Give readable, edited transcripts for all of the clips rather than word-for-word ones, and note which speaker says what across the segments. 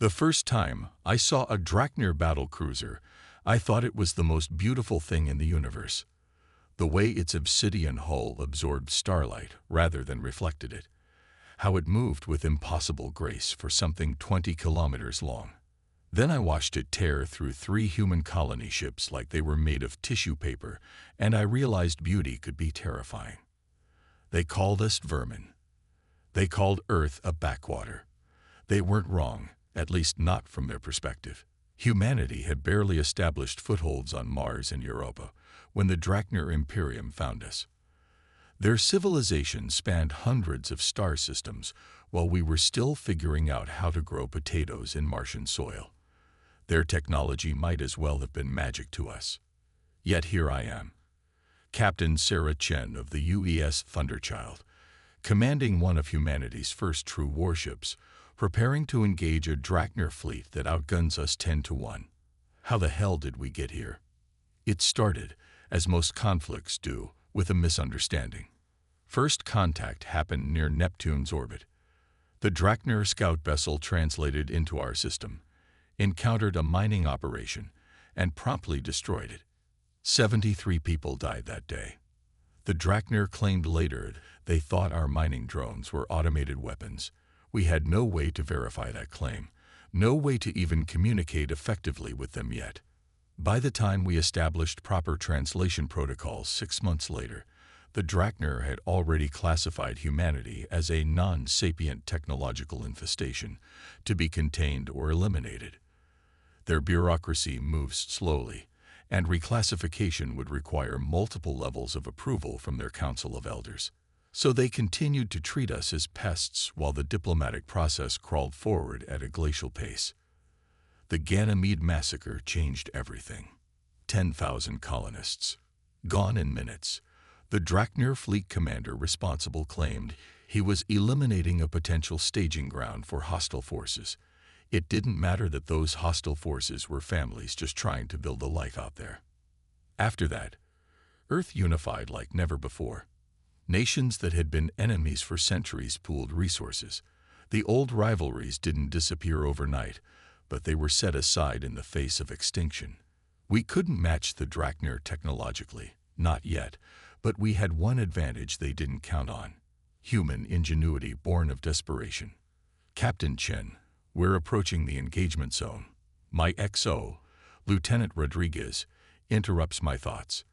Speaker 1: The first time I saw a Draknir battlecruiser, I thought it was the most beautiful thing in the universe. The way its obsidian hull absorbed starlight rather than reflected it. How it moved with impossible grace for something 20 kilometers long. Then I watched it tear through 3 human colony ships like they were made of tissue paper, and I realized beauty could be terrifying. They called us vermin. They called Earth a backwater. They weren't wrong, at least not from their perspective. Humanity had barely established footholds on Mars and Europa when the Draknir Imperium found us. Their civilization spanned hundreds of star systems while we were still figuring out how to grow potatoes in Martian soil. Their technology might as well have been magic to us. Yet here I am, Captain Sarah Chen of the UES Thunderchild, commanding one of humanity's first true warships, preparing to engage a Draknir fleet that outguns us 10 to 1. How the hell did we get here? It started, as most conflicts do, with a misunderstanding. First contact happened near Neptune's orbit. The Draknir scout vessel translated into our system, encountered a mining operation, and promptly destroyed it. 73 people died that day. The Draknir claimed later they thought our mining drones were automated weapons. We had no way to verify that claim, no way to even communicate effectively with them yet. By the time we established proper translation protocols 6 months later, the Draknir had already classified humanity as a non-sapient technological infestation to be contained or eliminated. Their bureaucracy moves slowly, and reclassification would require multiple levels of approval from their Council of Elders. So they continued to treat us as pests while the diplomatic process crawled forward at a glacial pace. The Ganymede massacre changed everything. 10,000 colonists, gone in minutes. The Draknir fleet commander responsible claimed he was eliminating a potential staging ground for hostile forces. It didn't matter that those hostile forces were families just trying to build a life out there. After that, Earth unified like never before. Nations that had been enemies for centuries pooled resources. The old rivalries didn't disappear overnight, but they were set aside in the face of extinction. We couldn't match the Draknir technologically, not yet, but we had one advantage they didn't count on: human ingenuity born of desperation. Captain Chen, we're approaching the engagement zone. My XO, Lieutenant Rodriguez, interrupts my thoughts.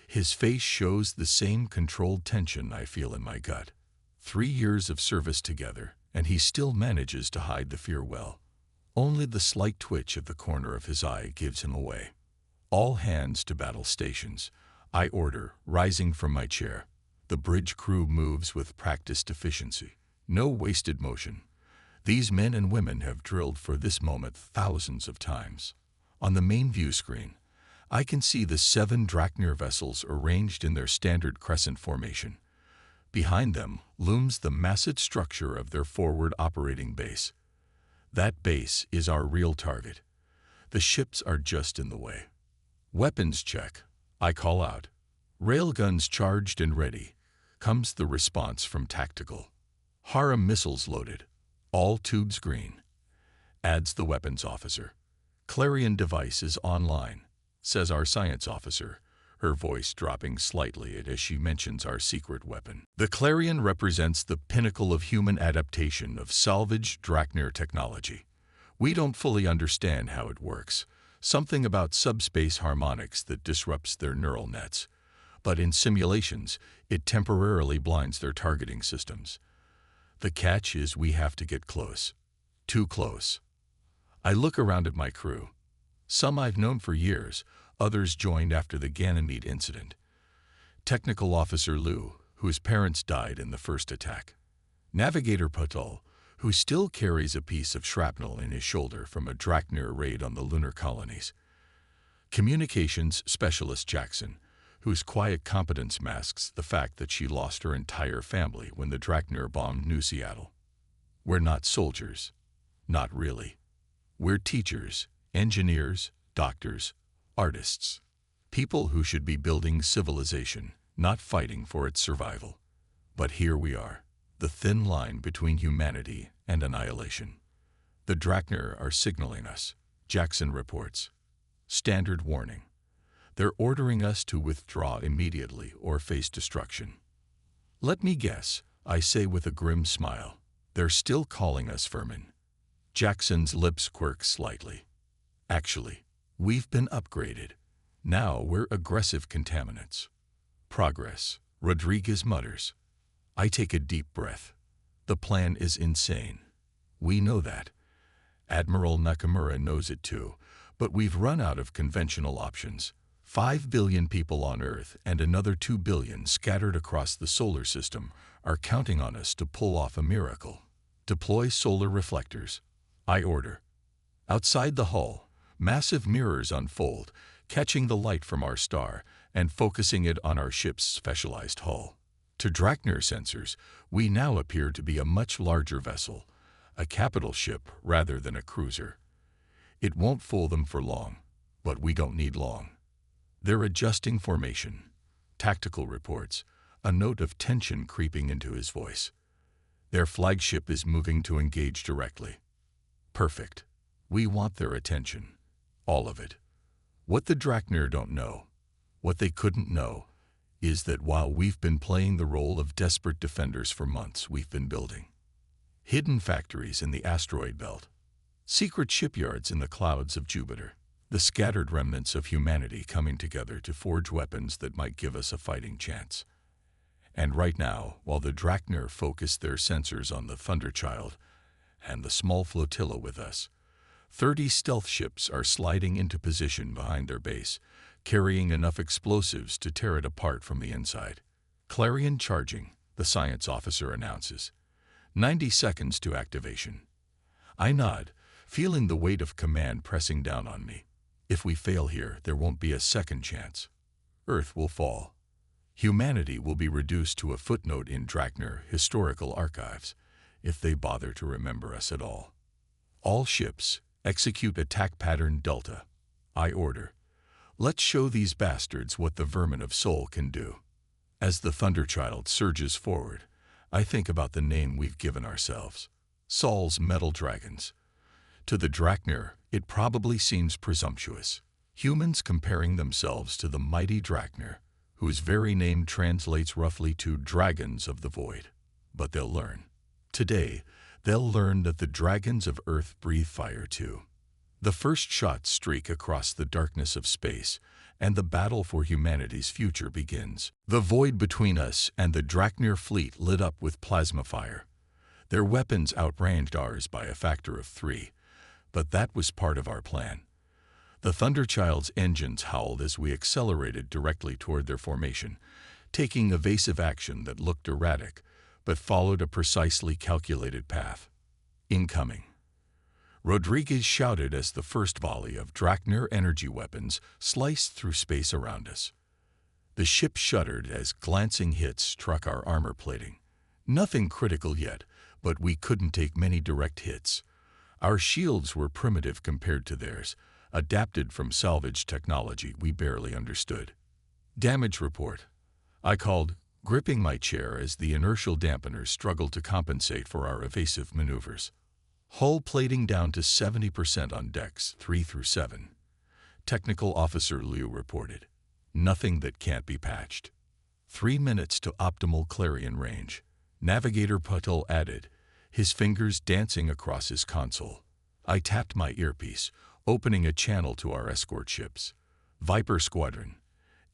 Speaker 1: His face shows the same controlled tension I feel in my gut. 3 years of service together, and he still manages to hide the fear well. Only the slight twitch of the corner of his eye gives him away. All hands to battle stations, I order, rising from my chair. The bridge crew moves with practiced efficiency. No wasted motion. These men and women have drilled for this moment thousands of times. On the main view screen, I can see the 7 Draknir vessels arranged in their standard crescent formation. Behind them looms the massive structure of their forward operating base. That base is our real target. The ships are just in the way. Weapons check, I call out. Railguns charged and ready. Comes the response from tactical. Harem missiles loaded. All tubes green. Adds the weapons officer. Clarion device is online, says our science officer, her voice dropping slightly as she mentions our secret weapon. The Clarion represents the pinnacle of human adaptation of salvaged Draknir technology. We don't fully understand how it works, something about subspace harmonics that disrupts their neural nets. But in simulations, it temporarily blinds their targeting systems. The catch is we have to get close. Too close. I look around at my crew. Some I've known for years, others joined after the Ganymede incident. Technical Officer Liu, whose parents died in the first attack. Navigator Patul, who still carries a piece of shrapnel in his shoulder from a Draknir raid on the lunar colonies. Communications Specialist Jackson, whose quiet competence masks the fact that she lost her entire family when the Draknir bombed New Seattle. We're not soldiers. Not really. We're teachers, engineers, doctors, artists. People who should be building civilization, not fighting for its survival. But here we are, the thin line between humanity and annihilation. The Drachner are signaling us, Jackson reports. Standard warning. They're ordering us to withdraw immediately or face destruction. Let me guess, I say with a grim smile. They're still calling us vermin. Jackson's lips quirk slightly. Actually, we've been upgraded. Now we're aggressive contaminants. Progress, Rodriguez mutters. I take a deep breath. The plan is insane. We know that. Admiral Nakamura knows it too, but we've run out of conventional options. 5 billion people on Earth and another 2 billion scattered across the solar system are counting on us to pull off a miracle. Deploy solar reflectors. I order. Outside the hull, massive mirrors unfold, catching the light from our star and focusing it on our ship's specialized hull. To Drachner sensors, we now appear to be a much larger vessel, a capital ship rather than a cruiser. It won't fool them for long, but we don't need long. They're adjusting formation. Tactical reports, a note of tension creeping into his voice. Their flagship is moving to engage directly. Perfect. We want their attention. All of it. What the Drachner don't know, what they couldn't know, is that while we've been playing the role of desperate defenders for months, we've been building hidden factories in the asteroid belt, secret shipyards in the clouds of Jupiter, the scattered remnants of humanity coming together to forge weapons that might give us a fighting chance. And right now, while the Drachner focus their sensors on the Thunderchild and the small flotilla with us, 30 stealth ships are sliding into position behind their base, carrying enough explosives to tear it apart from the inside. Clarion charging, the science officer announces. 90 seconds to activation. I nod, feeling the weight of command pressing down on me. If we fail here, there won't be a second chance. Earth will fall. Humanity will be reduced to a footnote in Drachner historical archives, if they bother to remember us at all. All ships, execute attack pattern Delta. I order. Let's show these bastards what the vermin of Sol can do. As the Thunderchild surges forward, I think about the name we've given ourselves. Sol's Metal Dragons. To the Drachner, it probably seems presumptuous. Humans comparing themselves to the mighty Drachner, whose very name translates roughly to Dragons of the Void. But they'll learn. Today, they'll learn that the dragons of Earth breathe fire too. The first shots streak across the darkness of space, and the battle for humanity's future begins. The void between us and the Drachner fleet lit up with plasma fire. Their weapons outranged ours by a factor of 3, but that was part of our plan. The Thunderchild's engines howled as we accelerated directly toward their formation, taking evasive action that looked erratic, but followed a precisely calculated path. Incoming. Rodriguez shouted as the first volley of Drachner energy weapons sliced through space around us. The ship shuddered as glancing hits struck our armor plating. Nothing critical yet, but we couldn't take many direct hits. Our shields were primitive compared to theirs, adapted from salvage technology we barely understood. Damage report. I called, gripping my chair as the inertial dampeners struggled to compensate for our evasive maneuvers. Hull plating down to 70% on decks 3 through 7. Technical Officer Liu reported. Nothing that can't be patched. 3 minutes to optimal Clarion range. Navigator Patel added, his fingers dancing across his console. I tapped my earpiece, opening a channel to our escort ships. Viper Squadron.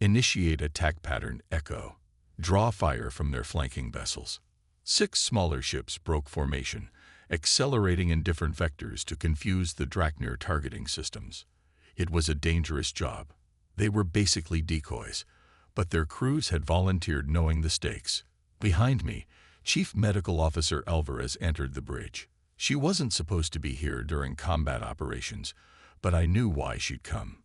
Speaker 1: Initiate attack pattern Echo. Draw fire from their flanking vessels. 6 smaller ships broke formation, accelerating in different vectors to confuse the Drachner targeting systems. It was a dangerous job. They were basically decoys, but their crews had volunteered knowing the stakes. Behind me, Chief Medical Officer Alvarez entered the bridge. She wasn't supposed to be here during combat operations, but I knew why she'd come.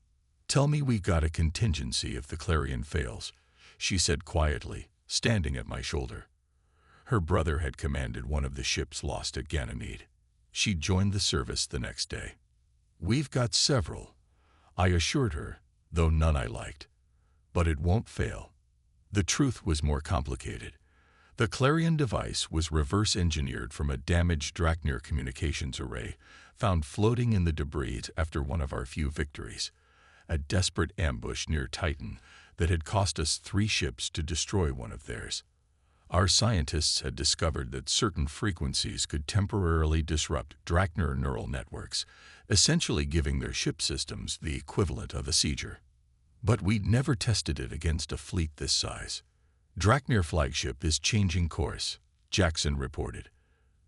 Speaker 1: Tell me we got a contingency if the Clarion fails, she said quietly, standing at my shoulder. Her brother had commanded one of the ships lost at Ganymede. She joined the service the next day. We've got several, I assured her, though none I liked. But it won't fail. The truth was more complicated. The Clarion device was reverse-engineered from a damaged Drachner communications array found floating in the debris after one of our few victories. A desperate ambush near Titan that had cost us 3 ships to destroy one of theirs. Our scientists had discovered that certain frequencies could temporarily disrupt Drachnir neural networks, essentially giving their ship systems the equivalent of a seizure. But we'd never tested it against a fleet this size. Drachnir flagship is changing course, Jackson reported.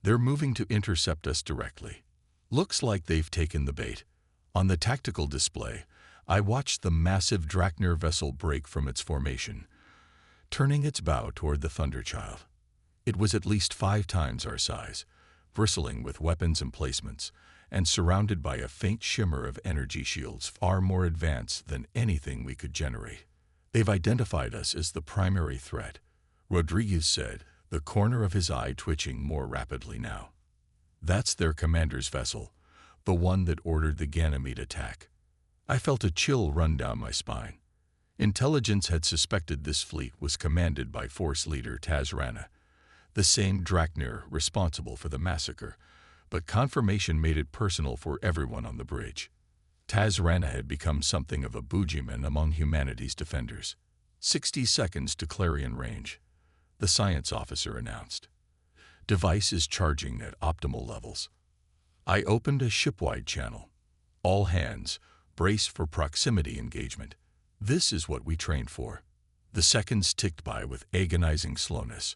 Speaker 1: They're moving to intercept us directly. Looks like they've taken the bait. On the tactical display, I watched the massive Drachnir vessel break from its formation, turning its bow toward the Thunderchild. It was at least 5 times our size, bristling with weapons emplacements, and surrounded by a faint shimmer of energy shields far more advanced than anything we could generate. They've identified us as the primary threat, Rodriguez said, the corner of his eye twitching more rapidly now. That's their commander's vessel, the one that ordered the Ganymede attack. I felt a chill run down my spine. Intelligence had suspected this fleet was commanded by Force Leader Taz Rana, the same Drachnir responsible for the massacre, but confirmation made it personal for everyone on the bridge. Taz Rana had become something of a boogeyman among humanity's defenders. 60 seconds to Clarion range, the science officer announced. Device is charging at optimal levels. I opened a shipwide channel. All hands, brace for proximity engagement. This is what we trained for. The seconds ticked by with agonizing slowness.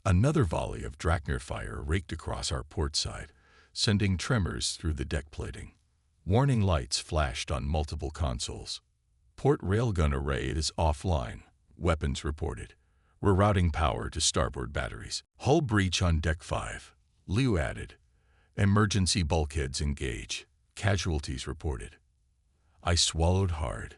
Speaker 1: Another volley of Drachnir fire raked across our port side, sending tremors through the deck plating. Warning lights flashed on multiple consoles. Port railgun array is offline, weapons reported. We're routing power to starboard batteries. Hull breach on deck 5, Liu added. Emergency bulkheads engage. Casualties reported. I swallowed hard.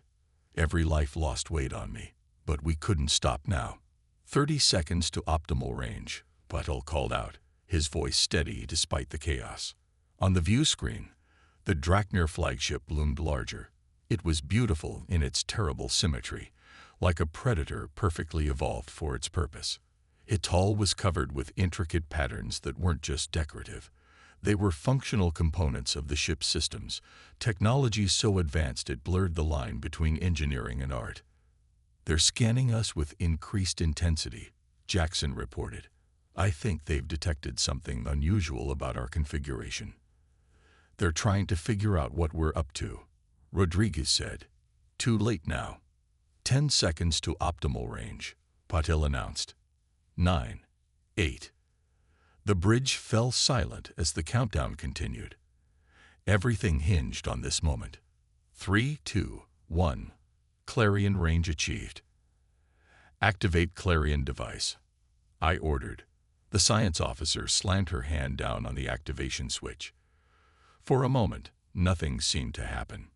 Speaker 1: Every life lost weighed on me, but we couldn't stop now. 30 seconds to optimal range, Patel called out, his voice steady despite the chaos. On the view screen, the Drachnir flagship loomed larger. It was beautiful in its terrible symmetry, like a predator perfectly evolved for its purpose. Its hull was covered with intricate patterns that weren't just decorative. They were functional components of the ship's systems, technology so advanced it blurred the line between engineering and art. They're scanning us with increased intensity, Jackson reported. I think they've detected something unusual about our configuration. They're trying to figure out what we're up to, Rodriguez said. Too late now. 10 seconds to optimal range, Patil announced. 9, 8. The bridge fell silent as the countdown continued. Everything hinged on this moment. 3, 2, 1. Clarion range achieved. Activate Clarion device, I ordered. The science officer slammed her hand down on the activation switch. For a moment, nothing seemed to happen.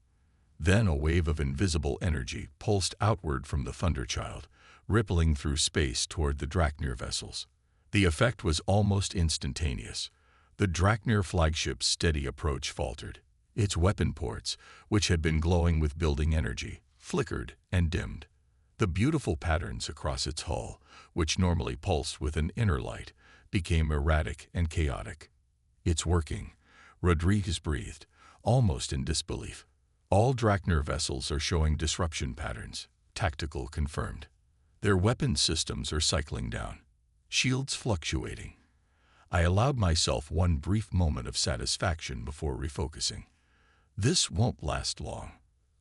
Speaker 1: Then a wave of invisible energy pulsed outward from the Thunderchild, rippling through space toward the Drachnir vessels. The effect was almost instantaneous. The Drachnir flagship's steady approach faltered. Its weapon ports, which had been glowing with building energy, flickered and dimmed. The beautiful patterns across its hull, which normally pulsed with an inner light, became erratic and chaotic. It's working, Rodriguez breathed, almost in disbelief. All Drachnir vessels are showing disruption patterns, tactical confirmed. Their weapon systems are cycling down, shields fluctuating. I allowed myself one brief moment of satisfaction before refocusing. This won't last long.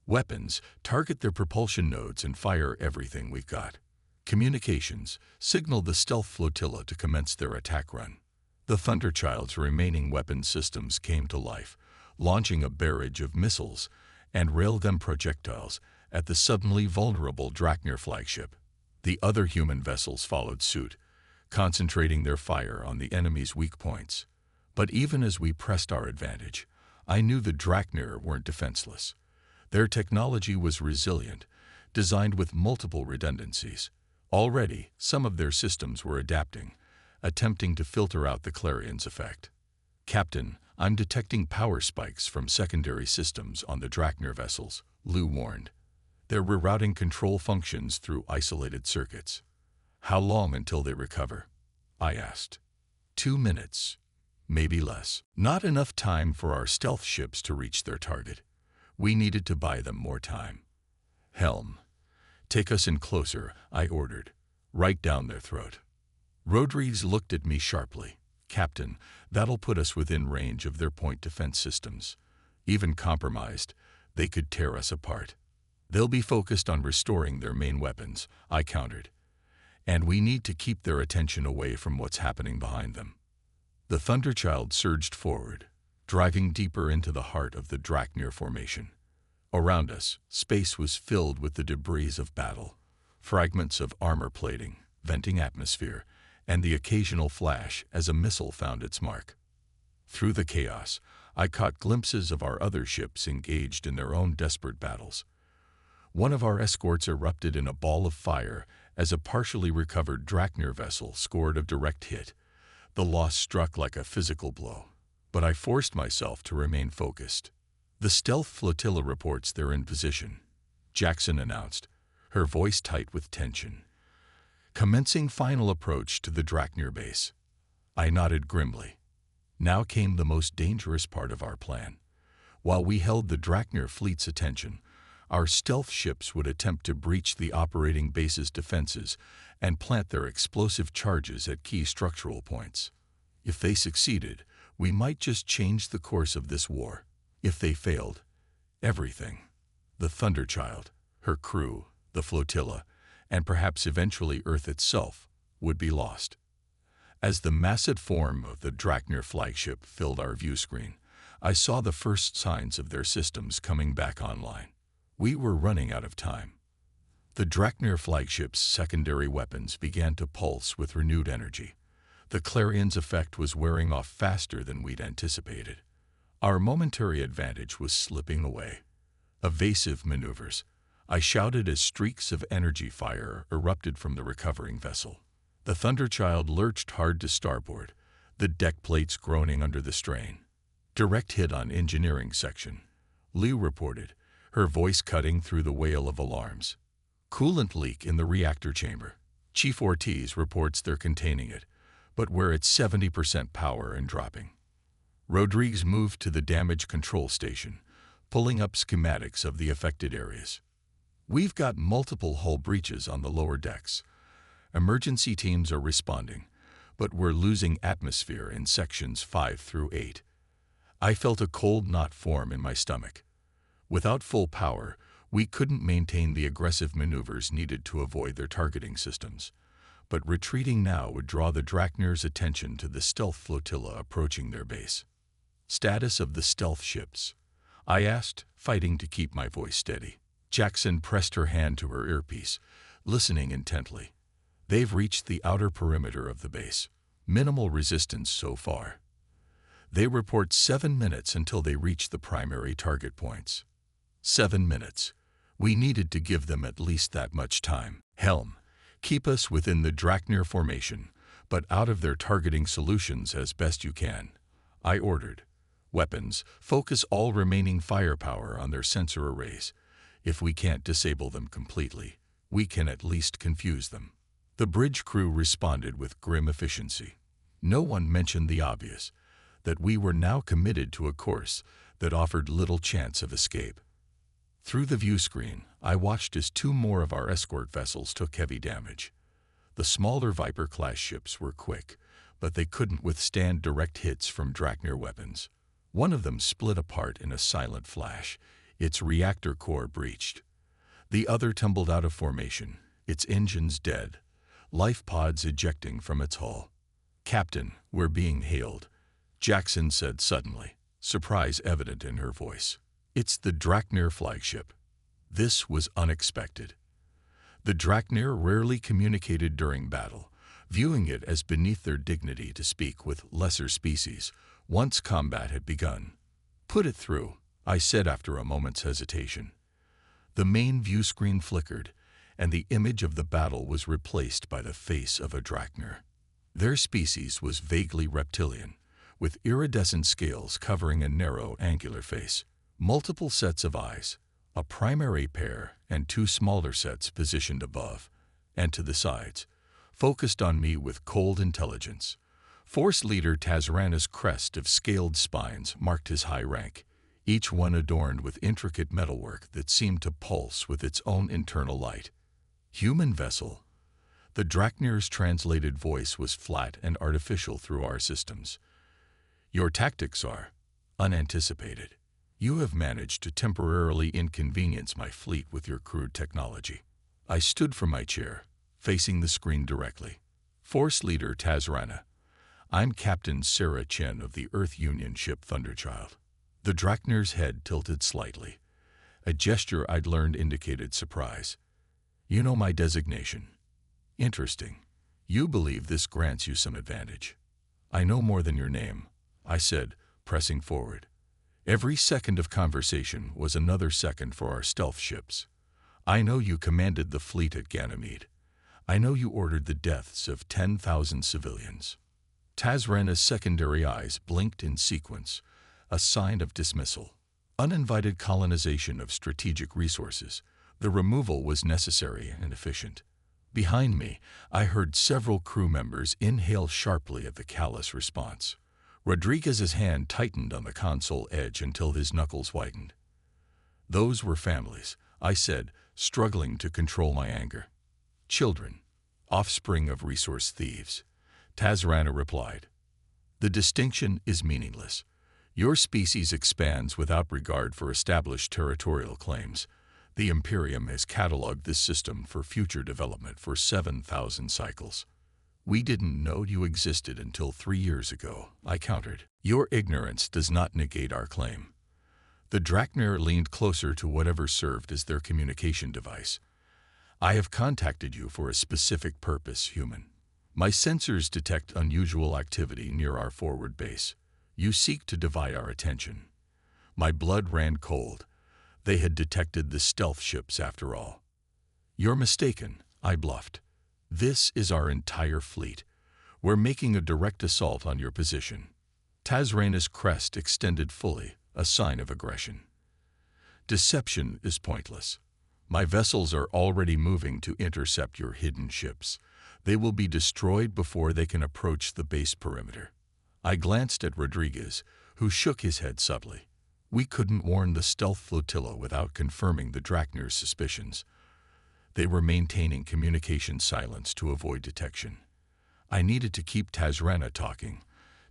Speaker 1: Weapons, target their propulsion nodes and fire everything we've got. Communications, signal the stealth flotilla to commence their attack run. The Thunderchild's remaining weapon systems came to life, launching a barrage of missiles and railgun projectiles at the suddenly vulnerable Drachnir flagship. The other human vessels followed suit, concentrating their fire on the enemy's weak points. But even as we pressed our advantage, I knew the Drachnir weren't defenseless. Their technology was resilient, designed with multiple redundancies. Already, some of their systems were adapting, attempting to filter out the Clarion's effect. Captain, I'm detecting power spikes from secondary systems on the Drachnir vessels, Liu warned. They're rerouting control functions through isolated circuits. How long until they recover? I asked. 2 minutes. maybe less. Not enough time for our stealth ships to reach their target. We needed to buy them more time. Helm, take us in closer, I ordered, right down their throat. Rodriguez looked at me sharply. Captain, that'll put us within range of their point defense systems. Even compromised, they could tear us apart. They'll be focused on restoring their main weapons, I countered. And we need to keep their attention away from what's happening behind them. The Thunderchild surged forward, driving deeper into the heart of the Draknir formation. Around us, space was filled with the debris of battle, fragments of armor plating, venting atmosphere, and the occasional flash as a missile found its mark. Through the chaos, I caught glimpses of our other ships engaged in their own desperate battles. One of our escorts erupted in a ball of fire as a partially recovered Draknir vessel scored a direct hit. The loss struck like a physical blow, but I forced myself to remain focused. The stealth flotilla reports they're in position, Jackson announced, her voice tight with tension. Commencing final approach to the Draknir base. I nodded grimly. Now came the most dangerous part of our plan. While we held the Draknir fleet's attention, our stealth ships would attempt to breach the operating base's defenses and plant their explosive charges at key structural points. If they succeeded, we might just change the course of this war. If they failed, everything, the Thunderchild, her crew, the flotilla, and perhaps eventually Earth itself, would be lost. As the massive form of the Draknir flagship filled our view screen, I saw the first signs of their systems coming back online. We were running out of time. The Draknir flagship's secondary weapons began to pulse with renewed energy. The Clarion's effect was wearing off faster than we'd anticipated. Our momentary advantage was slipping away. Evasive maneuvers, I shouted as streaks of energy fire erupted from the recovering vessel. The Thunderchild lurched hard to starboard, the deck plates groaning under the strain. Direct hit on engineering section, Liu reported, her voice cutting through the wail of alarms. Coolant leak in the reactor chamber. Chief Ortiz reports they're containing it, but we're at 70% power and dropping. Rodriguez moved to the damage control station, pulling up schematics of the affected areas. We've got multiple hull breaches on the lower decks. Emergency teams are responding, but we're losing atmosphere in sections 5 through 8. I felt a cold knot form in my stomach. Without full power, we couldn't maintain the aggressive maneuvers needed to avoid their targeting systems. But retreating now would draw the Draknir's attention to the stealth flotilla approaching their base. Status of the stealth ships, I asked, fighting to keep my voice steady. Jackson pressed her hand to her earpiece, listening intently. They've reached the outer perimeter of the base. Minimal resistance so far. They report 7 minutes until they reach the primary target points. 7 minutes. We needed to give them at least that much time. Helm, keep us within the Draknir formation, but out of their targeting solutions as best you can. I ordered. Weapons, focus all remaining firepower on their sensor arrays. If we can't disable them completely, we can at least confuse them. The bridge crew responded with grim efficiency. No one mentioned the obvious, that we were now committed to a course that offered little chance of escape. Through the view screen, I watched as 2 more of our escort vessels took heavy damage. The smaller Viper-class ships were quick, but they couldn't withstand direct hits from Draknir weapons. One of them split apart in a silent flash, its reactor core breached. The other tumbled out of formation, its engines dead, life pods ejecting from its hull. Captain, we're being hailed, Jackson said suddenly, surprise evident in her voice. It's the Draknir flagship. This was unexpected. The Draknir rarely communicated during battle, viewing it as beneath their dignity to speak with lesser species once combat had begun. Put it through, I said after a moment's hesitation. The main view screen flickered, and the image of the battle was replaced by the face of a Draknir. Their species was vaguely reptilian, with iridescent scales covering a narrow, angular face. Multiple sets of eyes, a primary pair and 2 smaller sets positioned above and to the sides, focused on me with cold intelligence. Force leader Tazrana's crest of scaled spines marked his high rank, each one adorned with intricate metalwork that seemed to pulse with its own internal light. Human vessel. The Draknir's translated voice was flat and artificial through our systems. Your tactics are unanticipated. You have managed to temporarily inconvenience my fleet with your crude technology. I stood from my chair, facing the screen directly. Force leader Tazrana. I'm Captain Sarah Chen of the Earth Union ship Thunderchild. The Draknir's head tilted slightly. A gesture I'd learned indicated surprise. You know my designation. Interesting. You believe this grants you some advantage. I know more than your name, I said, pressing forward. Every second of conversation was another second for our stealth ships. I know you commanded the fleet at Ganymede. I know you ordered the deaths of 10,000 civilians. Tazrana's secondary eyes blinked in sequence, a sign of dismissal. Uninvited colonization of strategic resources. The removal was necessary and efficient. Behind me, I heard several crew members inhale sharply at the callous response. Rodriguez's hand tightened on the console edge until his knuckles whitened. Those were families, I said, struggling to control my anger. Children, offspring of resource thieves. Tazrana replied. The distinction is meaningless. Your species expands without regard for established territorial claims. The Imperium has cataloged this system for future development for 7,000 cycles. We didn't know you existed until 3 years ago, I countered. Your ignorance does not negate our claim. The Draknir leaned closer to whatever served as their communication device. I have contacted you for a specific purpose, human. My sensors detect unusual activity near our forward base. You seek to divide our attention. My blood ran cold. They had detected the stealth ships after all. You're mistaken, I bluffed. This is our entire fleet. We're making a direct assault on your position. Tazrana's crest extended fully, a sign of aggression. Deception is pointless. My vessels are already moving to intercept your hidden ships. They will be destroyed before they can approach the base perimeter. I glanced at Rodriguez, who shook his head subtly. We couldn't warn the stealth flotilla without confirming the Draknir's suspicions. They were maintaining communication silence to avoid detection. I needed to keep Tazrana talking,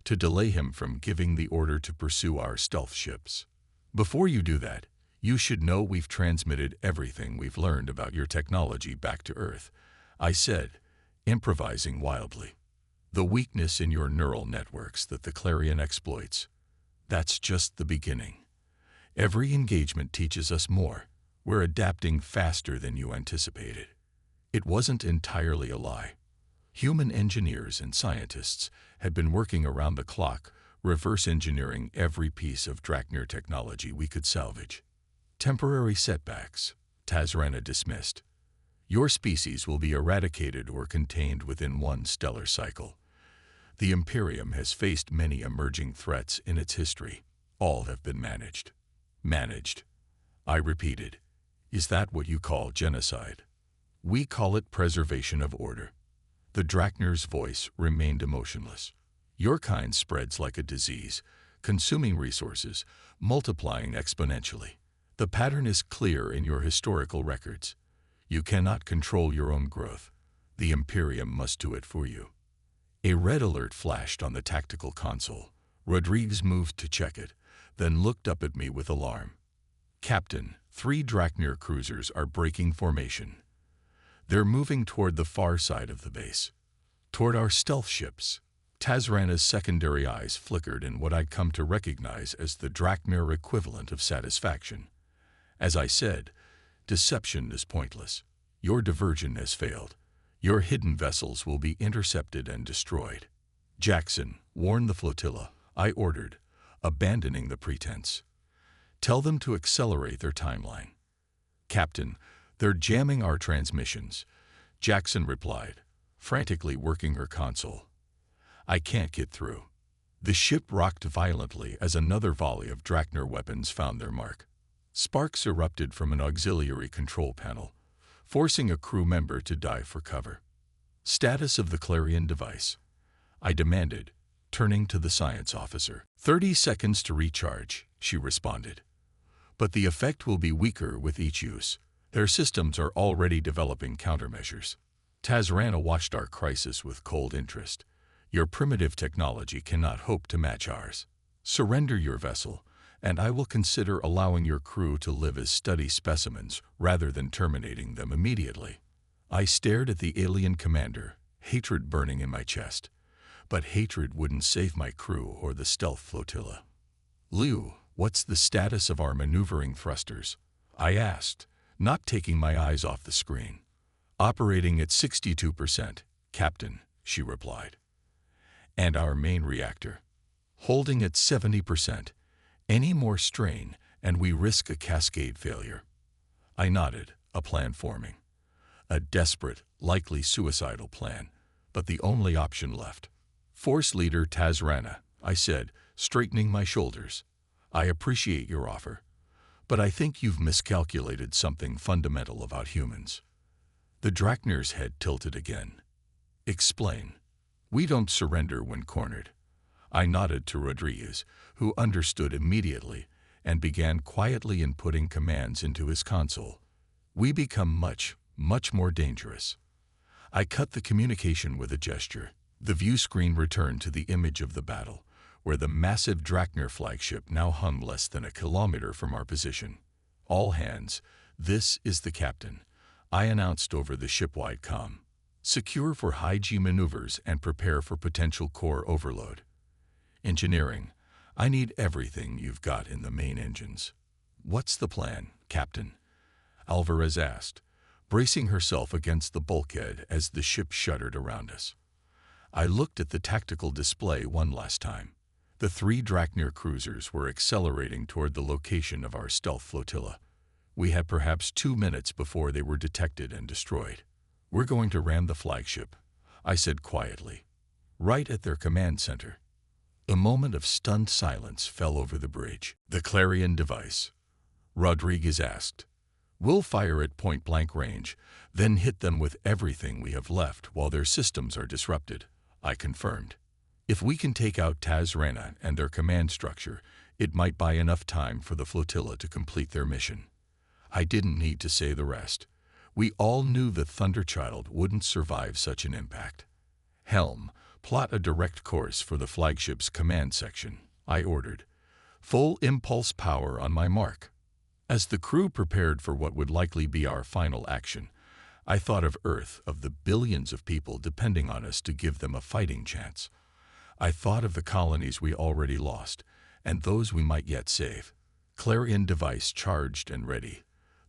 Speaker 1: to delay him from giving the order to pursue our stealth ships. Before you do that, you should know we've transmitted everything we've learned about your technology back to Earth, I said, improvising wildly. The weakness in your neural networks that the Clarion exploits. That's just the beginning. Every engagement teaches us more. We're adapting faster than you anticipated. It wasn't entirely a lie. Human engineers and scientists had been working around the clock, reverse engineering every piece of Draknir technology we could salvage. Temporary setbacks, Tazrana dismissed. Your species will be eradicated or contained within one stellar cycle. The Imperium has faced many emerging threats in its history. All have been managed. Managed, I repeated. Is that what you call genocide? We call it preservation of order. The Draknir's voice remained emotionless. Your kind spreads like a disease, consuming resources, multiplying exponentially. The pattern is clear in your historical records. You cannot control your own growth. The Imperium must do it for you. A red alert flashed on the tactical console. Rodriguez moved to check it, then looked up at me with alarm. Captain, 3 Draknir cruisers are breaking formation. They're moving toward the far side of the base, toward our stealth ships. Tazrana's secondary eyes flickered in what I'd come to recognize as the Draknir equivalent of satisfaction. As I said, deception is pointless. Your diversion has failed. Your hidden vessels will be intercepted and destroyed. Jackson, warn the flotilla, I ordered, abandoning the pretense. Tell them to accelerate their timeline. Captain, they're jamming our transmissions, Jackson replied, frantically working her console. I can't get through. The ship rocked violently as another volley of Draknir weapons found their mark. Sparks erupted from an auxiliary control panel, forcing a crew member to dive for cover. Status of the Clarion device, I demanded, turning to the science officer. 30 seconds to recharge, she responded. But the effect will be weaker with each use. Their systems are already developing countermeasures. Tazrana watched our crisis with cold interest. Your primitive technology cannot hope to match ours. Surrender your vessel, and I will consider allowing your crew to live as study specimens rather than terminating them immediately. I stared at the alien commander, hatred burning in my chest. But hatred wouldn't save my crew or the stealth flotilla. Liu, what's the status of our maneuvering thrusters? I asked, not taking my eyes off the screen. Operating at 62%, Captain, she replied. And our main reactor? Holding at 70%. Any more strain, and we risk a cascade failure. I nodded, a plan forming. A desperate, likely suicidal plan, but the only option left. Force Leader Tazrana, I said, straightening my shoulders. I appreciate your offer, but I think you've miscalculated something fundamental about humans. The Drachnir's head tilted again. Explain. We don't surrender when cornered. I nodded to Rodriguez, who understood immediately and began quietly inputting commands into his console. We become much more dangerous. I cut the communication with a gesture. The view screen returned to the image of the battle, where the massive Drachnir flagship now hung less than a kilometer from our position. All hands, this is the captain, I announced over the ship-wide comm. Secure for high-G maneuvers and prepare for potential core overload. Engineering, I need everything you've got in the main engines. What's the plan, Captain? Alvarez asked, bracing herself against the bulkhead as the ship shuddered around us. I looked at the tactical display one last time. The 3 Drachnir cruisers were accelerating toward the location of our stealth flotilla. We had perhaps 2 minutes before they were detected and destroyed. We're going to ram the flagship, I said quietly, right at their command center. A moment of stunned silence fell over the bridge. The Clarion device, Rodriguez asked. We'll fire at point-blank range, then hit them with everything we have left while their systems are disrupted, I confirmed. If we can take out Tazrana and their command structure, it might buy enough time for the flotilla to complete their mission. I didn't need to say the rest. We all knew the Thunderchild wouldn't survive such an impact. Helm, plot a direct course for the flagship's command section, I ordered. Full impulse power on my mark. As the crew prepared for what would likely be our final action, I thought of Earth, of the billions of people depending on us to give them a fighting chance. I thought of the colonies we already lost, and those we might yet save. Clarion device charged and ready,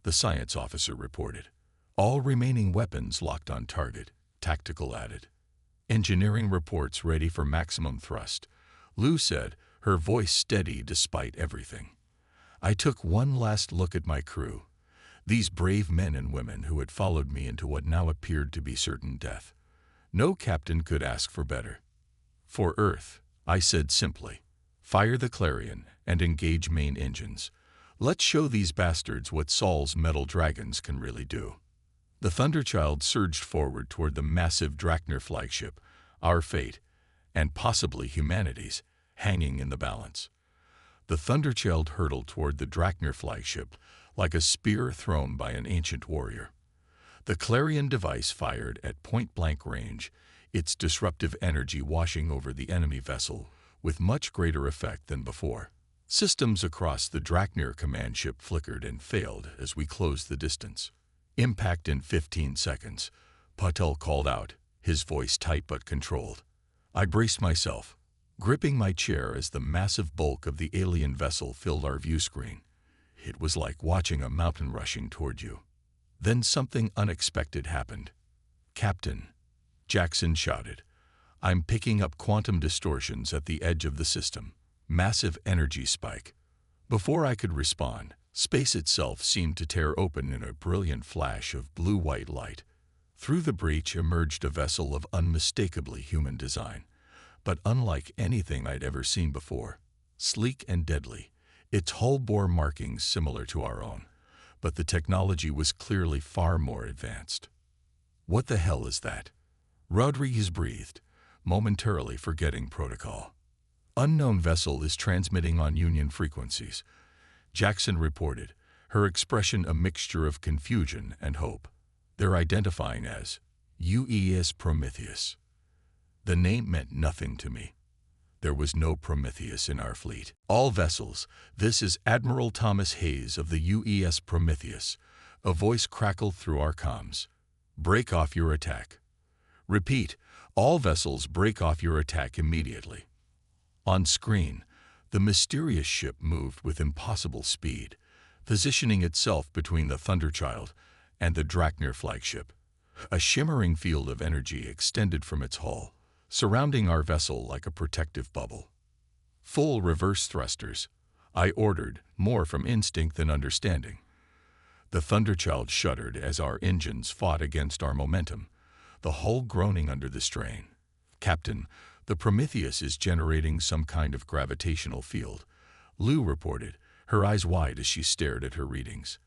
Speaker 1: the science officer reported. All remaining weapons locked on target, tactical added. Engineering reports ready for maximum thrust, Lou said, her voice steady despite everything. I took one last look at my crew, these brave men and women who had followed me into what now appeared to be certain death. No captain could ask for better. For Earth, I said simply, fire the Clarion and engage main engines. Let's show these bastards what Saul's metal dragons can really do. The Thunderchild surged forward toward the massive Drachnir flagship, our fate, and possibly humanity's, hanging in the balance. The Thunderchild hurtled toward the Drachnir flagship like a spear thrown by an ancient warrior. The Clarion device fired at point-blank range, its disruptive energy washing over the enemy vessel with much greater effect than before. Systems across the Drachnir command ship flickered and failed as we closed the distance. Impact in 15 seconds, Patel called out, his voice tight but controlled. I braced myself, gripping my chair as the massive bulk of the alien vessel filled our view screen. It was like watching a mountain rushing toward you. Then something unexpected happened. Captain, Jackson shouted, I'm picking up quantum distortions at the edge of the system. Massive energy spike. Before I could respond, space itself seemed to tear open in a brilliant flash of blue-white light. Through the breach emerged a vessel of unmistakably human design, but unlike anything I'd ever seen before. Sleek and deadly, its hull bore markings similar to our own, but the technology was clearly far more advanced. What the hell is that? Rodriguez breathed, momentarily forgetting protocol. Unknown vessel is transmitting on Union frequencies, Jackson reported, her expression a mixture of confusion and hope. They're identifying as UES Prometheus. The name meant nothing to me. There was no Prometheus in our fleet. All vessels, this is Admiral Thomas Hayes of the UES Prometheus. A voice crackled through our comms. Break off your attack. Repeat, all vessels break off your attack immediately. On screen, the mysterious ship moved with impossible speed, positioning itself between the Thunderchild and the Drachnir flagship. A shimmering field of energy extended from its hull, surrounding our vessel like a protective bubble. Full reverse thrusters, I ordered, more from instinct than understanding. The Thunderchild shuddered as our engines fought against our momentum, the hull groaning under the strain. Captain, the Prometheus is generating some kind of gravitational field, Lou reported, her eyes wide as she stared at her readings.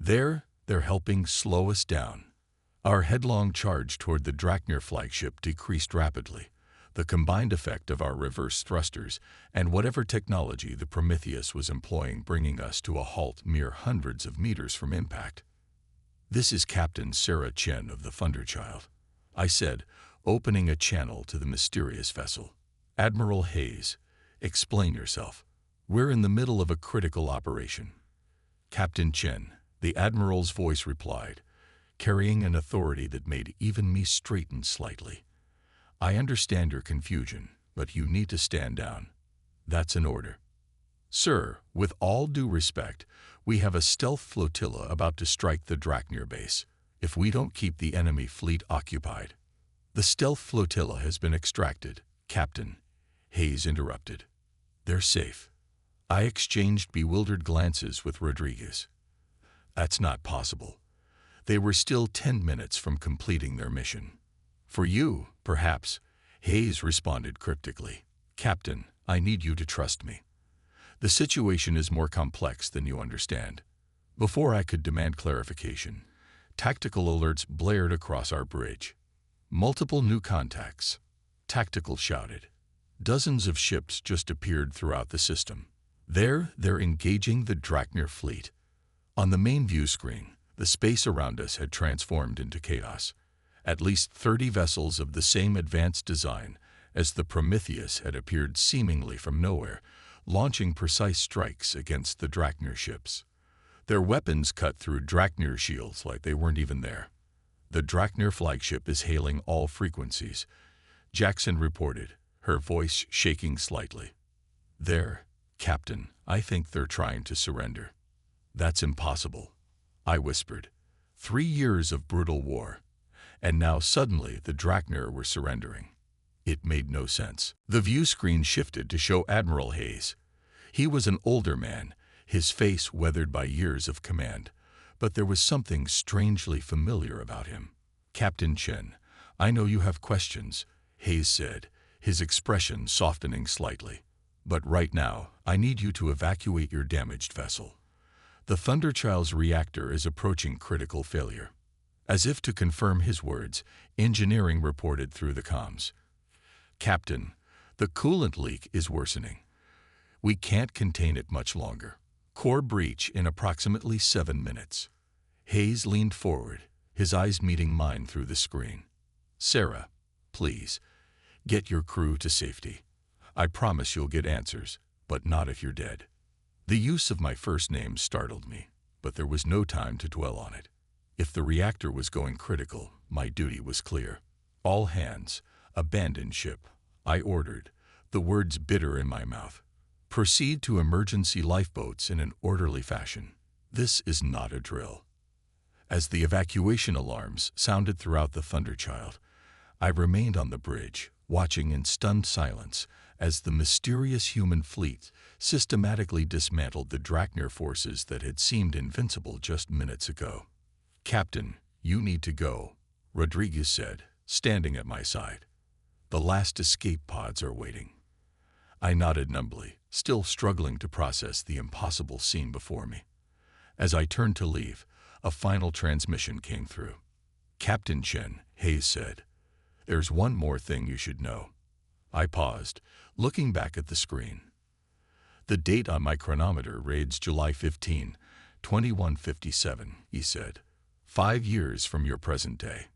Speaker 1: They're helping slow us down. Our headlong charge toward the Drachnir flagship decreased rapidly, the combined effect of our reverse thrusters and whatever technology the Prometheus was employing bringing us to a halt mere hundreds of meters from impact. This is Captain Sarah Chen of the Thunderchild, I said, opening a channel to the mysterious vessel. Admiral Hayes, explain yourself. We're in the middle of a critical operation. Captain Chen, the Admiral's voice replied, carrying an authority that made even me straighten slightly. I understand your confusion, but you need to stand down. That's an order. Sir, with all due respect, we have a stealth flotilla about to strike the Drachnir base. If we don't keep the enemy fleet occupied. The stealth flotilla has been extracted, Captain, Hayes interrupted. They're safe. I exchanged bewildered glances with Rodriguez. That's not possible. They were still 10 minutes from completing their mission. For you, perhaps, Hayes responded cryptically. Captain, I need you to trust me. The situation is more complex than you understand. Before I could demand clarification, tactical alerts blared across our bridge. Multiple new contacts. Tactical shouted. Dozens of ships just appeared throughout the system. They're engaging the Drachnir fleet. On the main view screen, the space around us had transformed into chaos. At least 30 vessels of the same advanced design as the Prometheus had appeared seemingly from nowhere, launching precise strikes against the Drachnir ships. Their weapons cut through Drachnir shields like they weren't even there. The Drachnir flagship is hailing all frequencies, Jackson reported, her voice shaking slightly. Captain, I think they're trying to surrender. That's impossible, I whispered. 3 years of brutal war, and now suddenly the Drachnir were surrendering. It made no sense. The view screen shifted to show Admiral Hayes. He was an older man, his face weathered by years of command, but there was something strangely familiar about him. Captain Chen, I know you have questions, Hayes said, his expression softening slightly. But right now, I need you to evacuate your damaged vessel. The Thunderchild's reactor is approaching critical failure. As if to confirm his words, engineering reported through the comms. Captain, the coolant leak is worsening. We can't contain it much longer. Core breach in approximately 7 minutes. Hayes leaned forward, his eyes meeting mine through the screen. Sarah, please, get your crew to safety. I promise you'll get answers, but not if you're dead. The use of my first name startled me, but there was no time to dwell on it. If the reactor was going critical, my duty was clear. All hands, abandon ship, I ordered, the words bitter in my mouth. Proceed to emergency lifeboats in an orderly fashion. This is not a drill. As the evacuation alarms sounded throughout the Thunderchild, I remained on the bridge, watching in stunned silence as the mysterious human fleet systematically dismantled the Drachnir forces that had seemed invincible just minutes ago. Captain, you need to go, Rodriguez said, standing at my side. The last escape pods are waiting. I nodded numbly, still struggling to process the impossible scene before me. As I turned to leave, a final transmission came through. Captain Chen, Hayes said, there's one more thing you should know. I paused, looking back at the screen. The date on my chronometer reads July 15, 2157, he said. 5 years from your present day.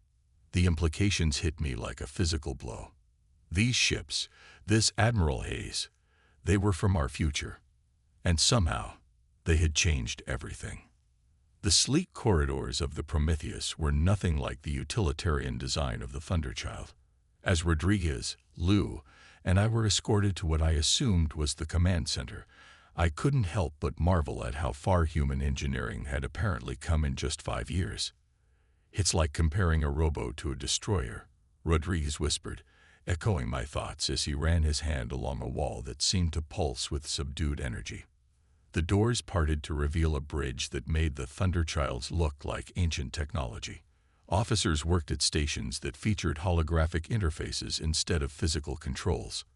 Speaker 1: The implications hit me like a physical blow. These ships, this Admiral Hayes, they were from our future. And somehow, they had changed everything. The sleek corridors of the Prometheus were nothing like the utilitarian design of the Thunderchild. As Rodriguez, Lou, and I were escorted to what I assumed was the command center, I couldn't help but marvel at how far human engineering had apparently come in just 5 years. It's like comparing a rowboat to a destroyer, Rodriguez whispered, echoing my thoughts as he ran his hand along a wall that seemed to pulse with subdued energy. The doors parted to reveal a bridge that made the Thunderchilds look like ancient technology. Officers worked at stations that featured holographic interfaces instead of physical controls.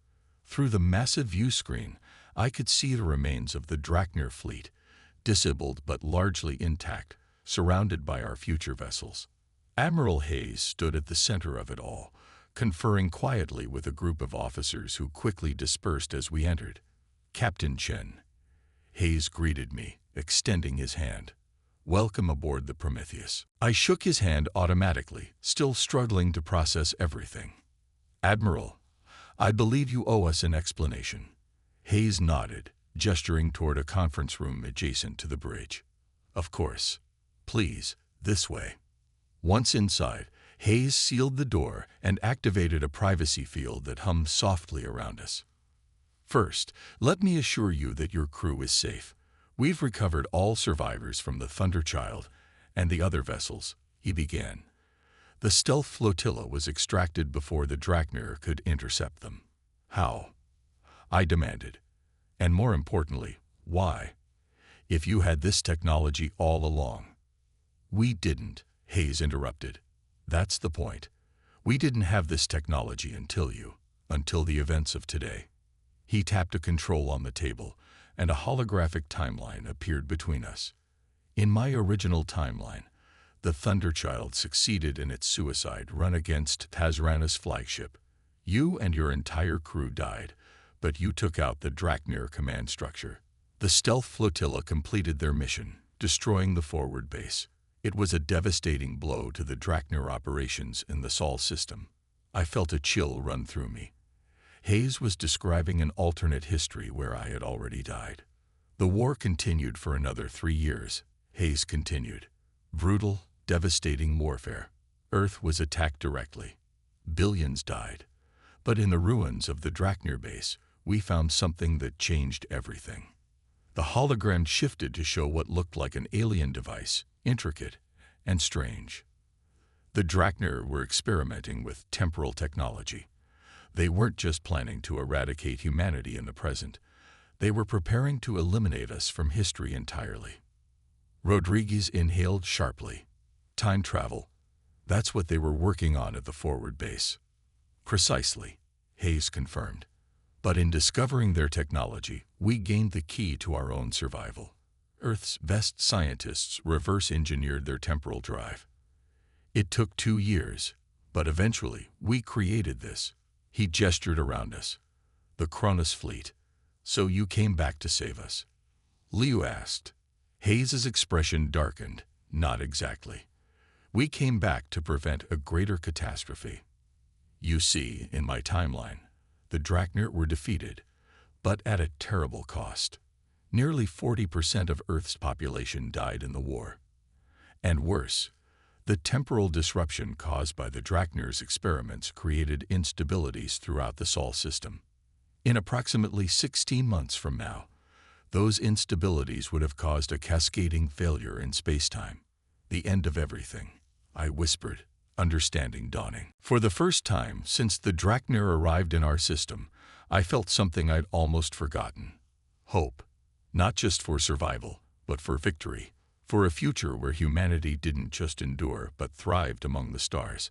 Speaker 1: Through the massive view screen, I could see the remains of the Drachnir fleet, disabled but largely intact, surrounded by our future vessels. Admiral Hayes stood at the center of it all, conferring quietly with a group of officers who quickly dispersed as we entered. Captain Chen. Hayes greeted me, extending his hand. Welcome aboard the Prometheus. I shook his hand automatically, still struggling to process everything. Admiral, I believe you owe us an explanation. Hayes nodded, gesturing toward a conference room adjacent to the bridge. Of course. Please, this way. Once inside, Hayes sealed the door and activated a privacy field that hummed softly around us. First, let me assure you that your crew is safe. We've recovered all survivors from the Thunderchild and the other vessels, he began. The stealth flotilla was extracted before the Drachnir could intercept them. How? I demanded. And more importantly, why? If you had this technology all along. We didn't, Hayes interrupted. That's the point. We didn't have this technology until the events of today. He tapped a control on the table, and a holographic timeline appeared between us. In my original timeline, the Thunderchild succeeded in its suicide run against Tazrana's flagship. You and your entire crew died, but you took out the Drachnir command structure. The stealth flotilla completed their mission, destroying the forward base. It was a devastating blow to the Drachnir operations in the Sol system. I felt a chill run through me. Hayes was describing an alternate history where I had already died. The war continued for another 3 years, Hayes continued. Brutal, devastating warfare. Earth was attacked directly. Billions died. But in the ruins of the Drachnir base, we found something that changed everything. The hologram shifted to show what looked like an alien device, intricate and strange. The Drachnir were experimenting with temporal technology. They weren't just planning to eradicate humanity in the present. They were preparing to eliminate us from history entirely. Rodriguez inhaled sharply. Time travel. That's what they were working on at the forward base. Precisely, Hayes confirmed. But in discovering their technology, we gained the key to our own survival. Earth's best scientists reverse-engineered their temporal drive. It took 2 years, but eventually we created this. He gestured around us. The Cronus fleet. So you came back to save us? Liu asked. Hayes's expression darkened. Not exactly. We came back to prevent a greater catastrophe. You see, in my timeline, the Drachnir were defeated, but at a terrible cost. Nearly 40% of Earth's population died in the war. And worse, the temporal disruption caused by the Drachnir's experiments created instabilities throughout the Sol system. In approximately 16 months from now, those instabilities would have caused a cascading failure in spacetime. The end of everything, I whispered, understanding dawning. For the first time since the Drachnir arrived in our system, I felt something I'd almost forgotten. Hope. Not just for survival, but for victory. For a future where humanity didn't just endure, but thrived among the stars.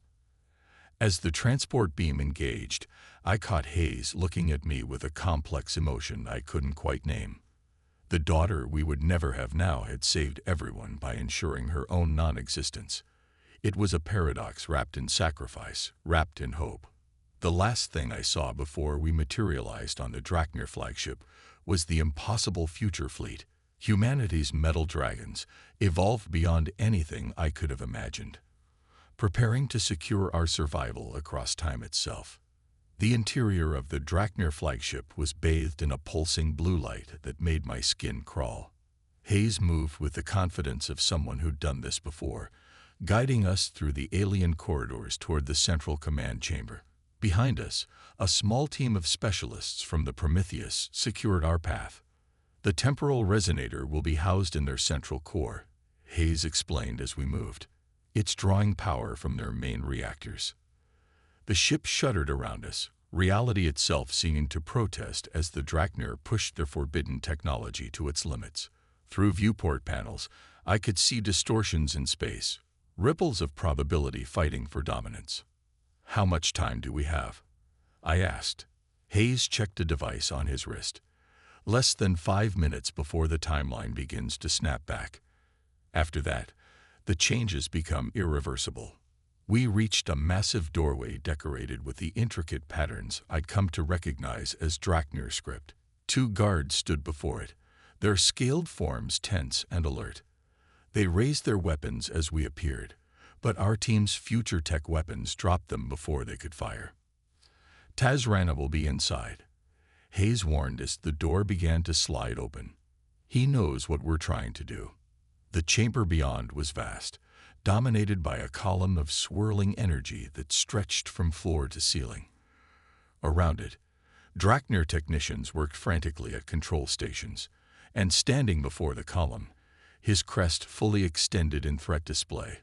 Speaker 1: As the transport beam engaged, I caught Hayes looking at me with a complex emotion I couldn't quite name. The daughter we would never have now had saved everyone by ensuring her own non-existence. It was a paradox wrapped in sacrifice, wrapped in hope. The last thing I saw before we materialized on the Draknir flagship was the impossible future fleet, humanity's metal dragons, evolved beyond anything I could have imagined, preparing to secure our survival across time itself. The interior of the Draknir flagship was bathed in a pulsing blue light that made my skin crawl. Hayes moved with the confidence of someone who'd done this before, guiding us through the alien corridors toward the central command chamber. Behind us, a small team of specialists from the Prometheus secured our path. The temporal resonator will be housed in their central core, Hayes explained as we moved. It's drawing power from their main reactors. The ship shuddered around us, reality itself seeming to protest as the Draknir pushed their forbidden technology to its limits. Through viewport panels, I could see distortions in space, ripples of probability fighting for dominance. "How much time do we have?" I asked. Hayes checked a device on his wrist. "Less than 5 minutes before the timeline begins to snap back. After that, the changes become irreversible." We reached a massive doorway decorated with the intricate patterns I'd come to recognize as Draknir script. 2 guards stood before it, their scaled forms tense and alert. They raised their weapons as we appeared, but our team's future tech weapons dropped them before they could fire. "Tazrana will be inside," Hayes warned as the door began to slide open. "He knows what we're trying to do." The chamber beyond was vast, dominated by a column of swirling energy that stretched from floor to ceiling. Around it, Draknir technicians worked frantically at control stations, and standing before the column, his crest fully extended in threat display,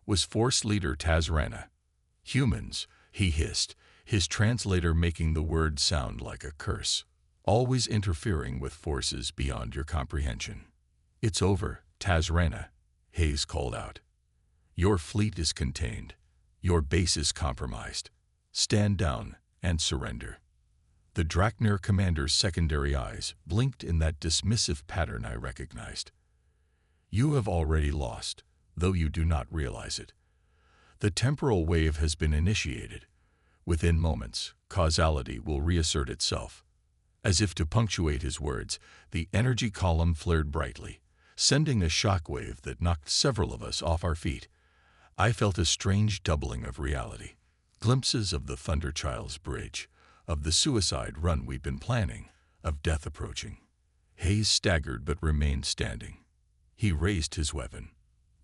Speaker 1: was Force Leader Tazrana. "Humans," he hissed, his translator making the word sound like a curse, "always interfering with forces beyond your comprehension." "It's over, Tazrana," Hayes called out. "Your fleet is contained. Your base is compromised. Stand down and surrender." The Draknir commander's secondary eyes blinked in that dismissive pattern I recognized. "You have already lost, though you do not realize it. The temporal wave has been initiated. Within moments, causality will reassert itself." As if to punctuate his words, the energy column flared brightly, sending a shockwave that knocked several of us off our feet. I felt a strange doubling of reality. Glimpses of the Thunderchild's bridge, of the suicide run we'd been planning, of death approaching. Hayes staggered but remained standing. He raised his weapon.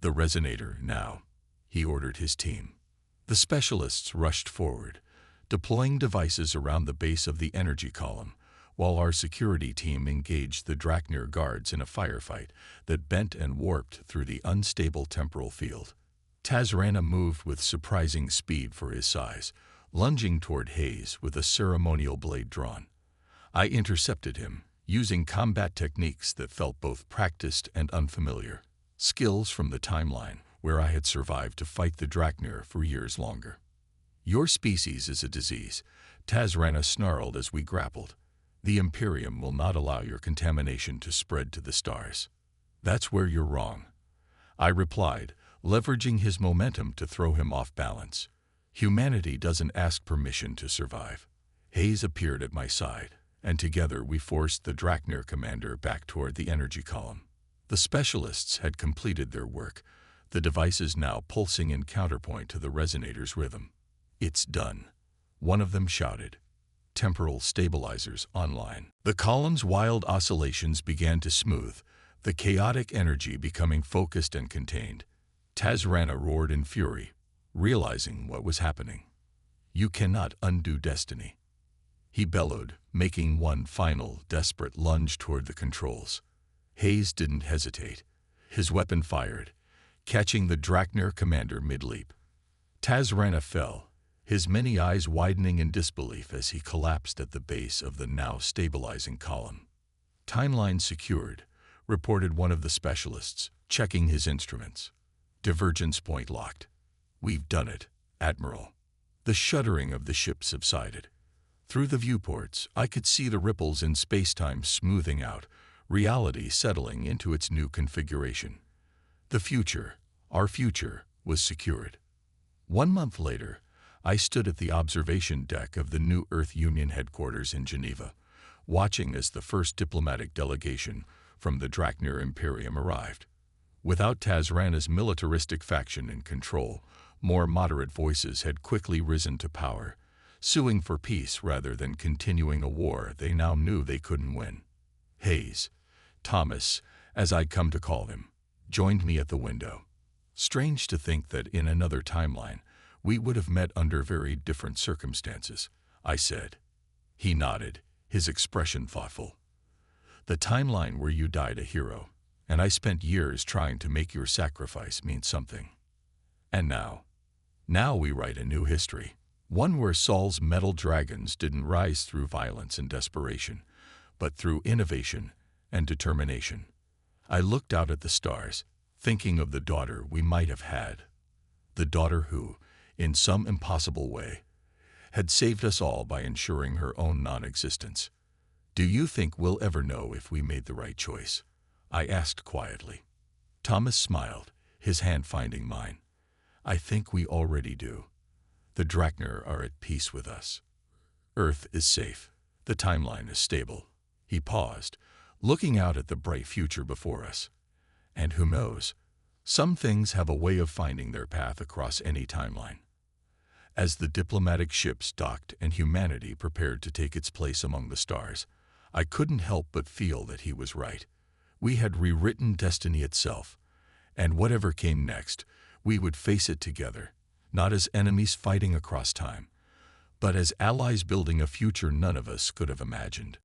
Speaker 1: "The resonator, now," he ordered his team. The specialists rushed forward, deploying devices around the base of the energy column, while our security team engaged the Draknir guards in a firefight that bent and warped through the unstable temporal field. Tazrana moved with surprising speed for his size, lunging toward Hayes with a ceremonial blade drawn. I intercepted him, using combat techniques that felt both practiced and unfamiliar, skills from the timeline where I had survived to fight the Draknir for years longer. "Your species is a disease," Tazrana snarled as we grappled. "The Imperium will not allow your contamination to spread to the stars." "That's where you're wrong," I replied, leveraging his momentum to throw him off balance. "Humanity doesn't ask permission to survive." Hayes appeared at my side, and together we forced the Draknir commander back toward the energy column. The specialists had completed their work, the devices now pulsing in counterpoint to the resonator's rhythm. "It's done," one of them shouted. Temporal stabilizers online. The column's wild oscillations began to smooth, the chaotic energy becoming focused and contained. Tazrana roared in fury, realizing what was happening. "You cannot undo destiny," he bellowed, making one final, desperate lunge toward the controls. Hayes didn't hesitate. His weapon fired, catching the Draknir commander mid-leap. Tazrana fell, his many eyes widening in disbelief as he collapsed at the base of the now stabilizing column. "Timeline secured," reported one of the specialists, checking his instruments. "Divergence point locked." "We've done it, Admiral." The shuddering of the ship subsided. Through the viewports, I could see the ripples in space-time smoothing out, reality settling into its new configuration. The future, our future, was secured. 1 month later, I stood at the observation deck of the New Earth Union headquarters in Geneva, watching as the first diplomatic delegation from the Draknir Imperium arrived. Without Tazrana's militaristic faction in control, more moderate voices had quickly risen to power, suing for peace rather than continuing a war they now knew they couldn't win. Hayes, Thomas, as I'd come to call him, joined me at the window. Strange to think that in another timeline, we would have met under very different circumstances, I said. He nodded, his expression thoughtful. The timeline where you died a hero, and I spent years trying to make your sacrifice mean something. And now we write a new history, one where Saul's metal dragons didn't rise through violence and desperation, but through innovation and determination. I looked out at the stars, thinking of the daughter we might have had, the daughter who, in some impossible way, had saved us all by ensuring her own non-existence. Do you think we'll ever know if we made the right choice? I asked quietly. Thomas smiled, his hand finding mine. I think we already do. The Draknir are at peace with us. Earth is safe. The timeline is stable. He paused, looking out at the bright future before us. And who knows? Some things have a way of finding their path across any timeline. As the diplomatic ships docked and humanity prepared to take its place among the stars, I couldn't help but feel that he was right. We had rewritten destiny itself, and whatever came next, we would face it together, not as enemies fighting across time, but as allies building a future none of us could have imagined.